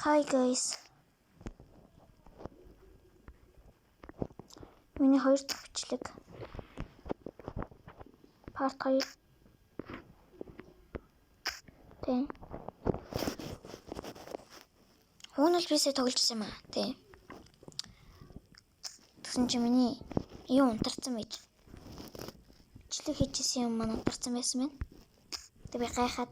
Hi guys. Миний хоёр дахь бичлэг. Part 2. Тэ. Уунал бисээ тоглож байсан юм аа. Тэ. Тэгсэн чи миний юу унтарсан байж. Бичлэг хийжсэн юм маань унтарсан байсан байна. Тэг би гайхаад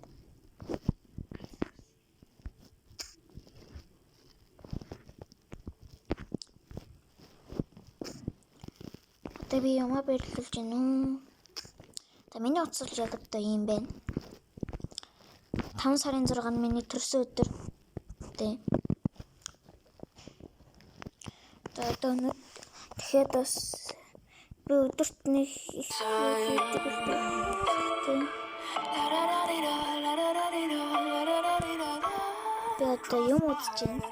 би юмаа бэлгэлж гинэ үү. Та миний утсалж яг одоо юм байна. 5 сарын 6 миний төрсөн өдөр. Тэ. Тэгэхээр бас би өдөрт нэг их хийдэг үү. Би одоо юм үзэж байна.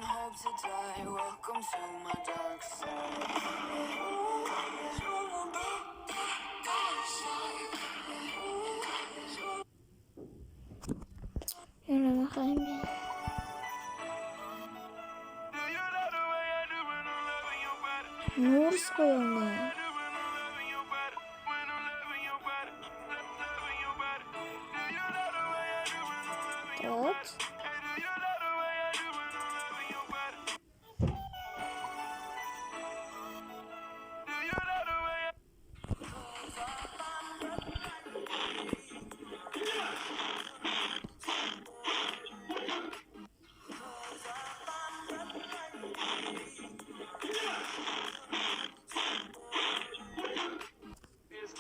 Нуурсгүй юм аа. Вот.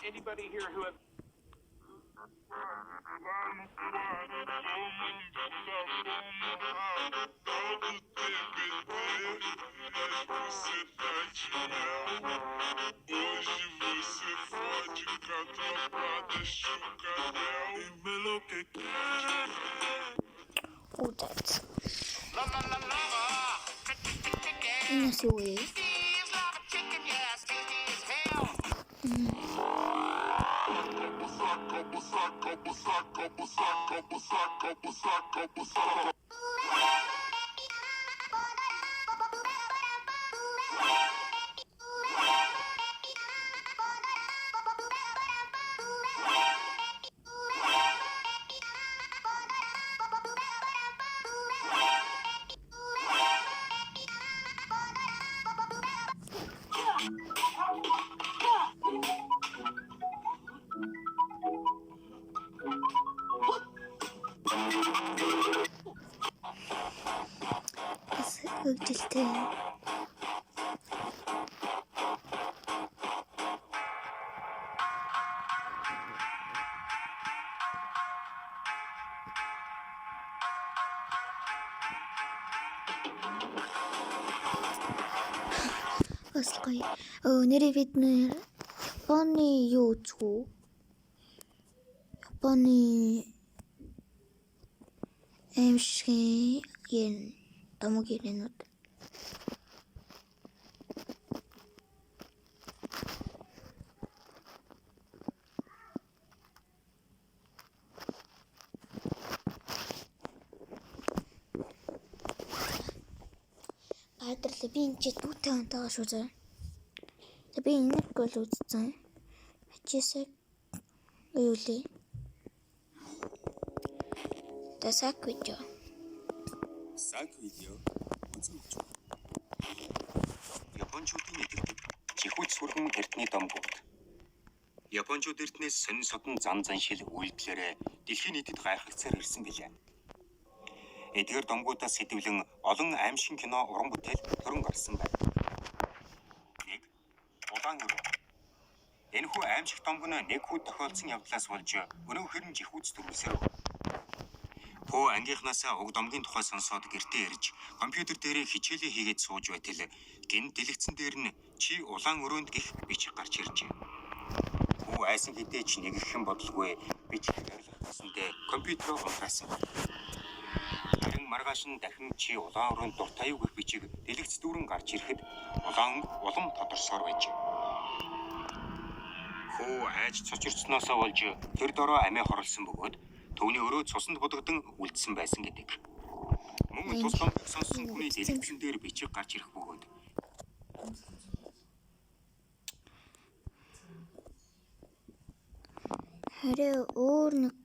Anybody here who have Oh, that's. Nasıl oluyor? Hıgdildi. Аслай. Нэрээ бид нэр Японы юу үзгүү? Японы эмшиг yen тамуг ирэнүүд. Баатарлаа би энэ ч дүүтэй хантайгаа шүү заа. Тэг би энэ гол үзсэн. Ачисаа юу лээ? Тасак видео. Сак видео үзүүлж байна. Япончуудын эдгдэг чихүүц сүрхэн эртний домгууд. Япончууд эртнээс сонин содон зам заншил үйлдэлээр дэлхийн нийтэд гайхагцаар ирсэн билээ. Эдгээр домгуудаас сэтвлэн олон аимшиг кино уран бүтээл төрөн гарсан байна. 1. Улаан өрөө. Энэхүү аимшиг домг нь нэг хүү тохиолдсон явдлаас болж өнөө хэрэн жихүүц төрүүлсээр Хөө ангийнхнаасаа уг домгийн тухай сонсоод гэртээ ирж компьютер дээрээ хичээлээ хийгээд сууж байтал гин дэлгэцэн дээр нь чи улаан өрөөнд гих бичих гарч иржээ. Хөө айсан хэдий ч нэг их юм бодлого бичих арилгах гэсэндээ компьютероо унтраасан. Харин маргааш нь дахин чи улаан өрөөнд дуртай юу гэх бичиг дэлгэц дүүрэн гарч ирэхэд улаан улам тодорсоор байжээ. Хөө айж цочирцноосоо болж тэр дороо амиа хорлсон бөгөөд төвний өрөө цуснд будагдан үлдсэн байсан гэдэг. Мөн нь тул номыг сонссон хүний дэлгэцэн дээр бичиг гарч ирэх бөгөөд Арай өөр нэг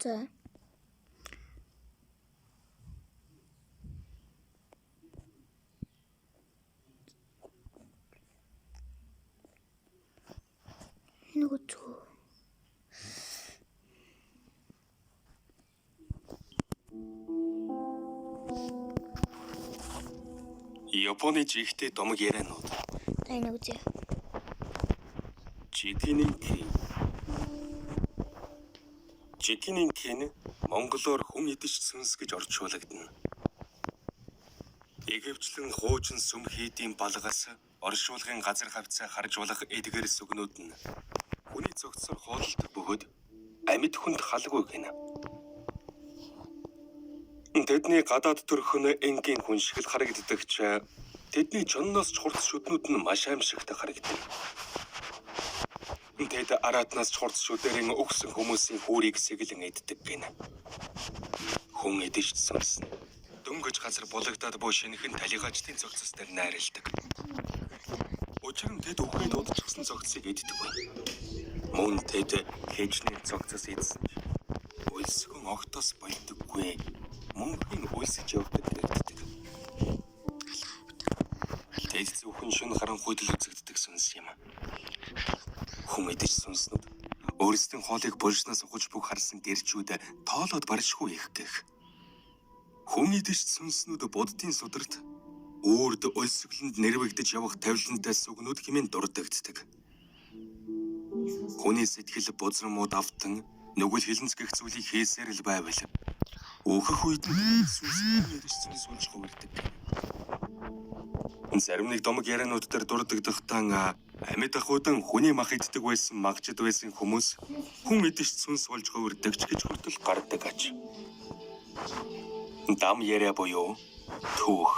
за нэг үзүү. Японы жигтэй домог ярианууд. Нэг үзээ. Жигний кин монголоор хүн идэж сүнс гэж орчуулагдана. Ихэвчлэн хуучин сүм хийдийн балгаас оршуулгын газар хавцаа харжуулах эдгээр сүгнүүд нь хүний цогцсоор хоололдог бөгөөд амьд хүнд халгүй гэнэ. Тэдний гадаад төрх нь энгийн хүн шиг л харагддаг ч тэдний чонноос ч хурц шүднүүд нь маш аимшигтай харагдана. Тэд араатнаас ч хурц шүдэрийн өгсөн хүмүүсийн хүүрийг сэглэн иддэг гэнэ. Хүн идэж сүнс дөнгөж газар булагдаад буй шинэхэн талигачдын цогцос дээр найрладаг. Учир нь тэд үхээд удчихсан цогцсыг иддэггүй. Мөн тэд хэжний цогцос идсэн ч үлсгэн огтос болдоггүй. Мөнхийн үлсэж явдаг гэрддэг. Тэд зөвхөн шөнө харанхуйд л үзэгддэг сүнс юм. Хүн идэж сүнснүүд өөрсдийн хоолыг булшнаас ухаж бүх харсан гэрчүүд тоолоод баршгүй их гэх. Хүн идэж сүнснүүд буддын сударт өөрд өлсгөлөнд нэрвэгдэж явах тавилантай сүгнүүд хэмээн дурддагддаг. Хүний сэтгэл бузрамууд автан нүгэл хилэнц гэх зүйлийг хийсээр л байвал өөхөх үед сүнс идэж сүнс болж хувирдаг. Зарим нэг домог ярианууд дээр дурддагдахтаа амьд ахуйдан хүний мах иддэг байсан магчд байсан хүмүүс хүн идэж сүнс болж хувирдаг ч гэж хүртэл гардаг аж. Дам яриа буюу түүх.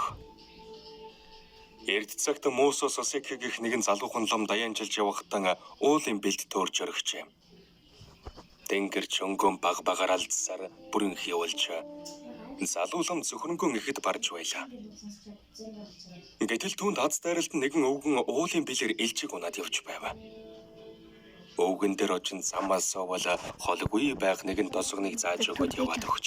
Эрд цагт Муусос Осеки гэх нэгэн залуухан лам даяанжилж явахдаа уулын бэлд төөрж орхижээ. Тэнгэр чөнгөн баг багаар алдсаар бүрэн хявуулж залуу лам зөвхөнгөн ихэд барж байлаа. Гэтэл түүнд аз дайралд нэгэн өвгөн уулын бэлэр элжиг унаад явж байв. Өвгөн дээр очин замаас совол холгүй байх нэгэн тосгоныг зааж өгöd яваад өгч.